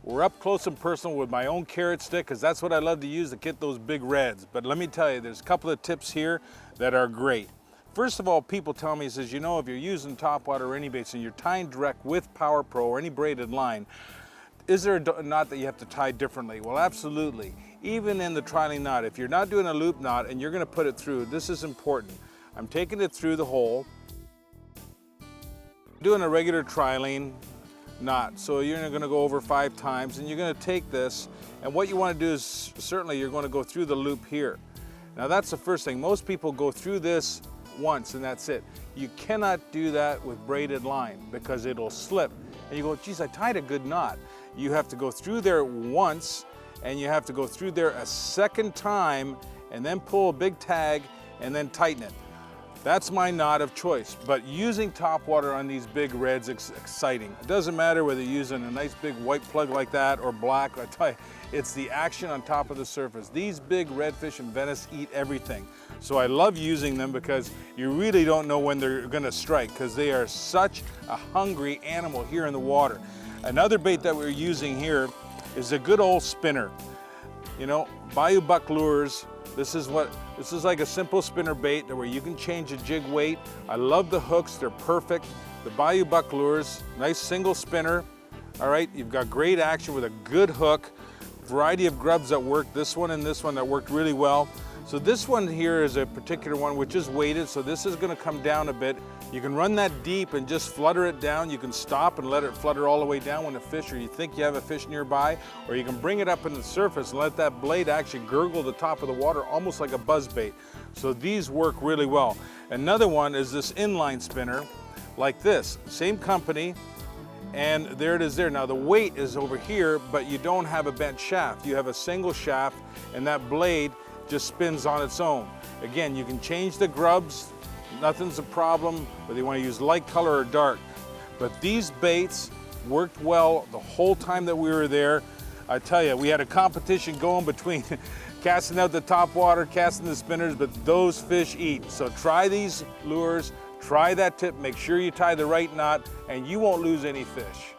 We're up close and personal with my own carrot stick, because that's what I love to use to get those big reds. But let me tell you, there's a couple of tips here that are great. First of all, people tell me, says, you know, if you're using topwater or any baits and you're tying direct with Power Pro or any braided line, is there a knot that you have to tie differently? Well, absolutely. Even in the trialing knot, if you're not doing a loop knot and you're gonna put it through, this is important. I'm taking it through the hole, doing a regular trialing knot. So you're gonna go over 5 times and you're gonna take this, and what you wanna do is, certainly you're gonna go through the loop here. Now that's the first thing. Most people go through this once and that's it. You cannot do that with braided line because it'll slip. And you go, geez, I tied a good knot. You have to go through there once, and you have to go through there a second time, and then pull a big tag and then tighten it. That's my knot of choice. But using topwater on these big reds is exciting. It doesn't matter whether you're using a nice big white plug like that or black. I tell you, it's the action on top of the surface. These big redfish in Venice eat everything. So I love using them because you really don't know when they're gonna strike, because they are such a hungry animal here in the water. Another bait that we're using here is a good old spinner. You know, Bayou Buck lures. This is like a simple spinner bait where you can change the jig weight. I love the hooks, they're perfect. The Bayou Buck lures, nice single spinner. All right, you've got great action with a good hook. Variety of grubs that work, this one and this one that worked really well. So this one here is a particular one which is weighted, so this is gonna come down a bit. You can run that deep and just flutter it down. You can stop and let it flutter all the way down when a fish, or you think you have a fish nearby, or you can bring it up in the surface and let that blade actually gurgle the top of the water, almost like a buzz bait. So these work really well. Another one is this inline spinner, like this, same company, and there it is there. Now the weight is over here, but you don't have a bent shaft. You have a single shaft, and that blade just spins on its own. Again, you can change the grubs, nothing's a problem, whether you want to use light color or dark. But these baits worked well the whole time that we were there. I tell you, we had a competition going between casting out the topwater, casting the spinners, but those fish eat. So try these lures, try that tip, make sure you tie the right knot, and you won't lose any fish.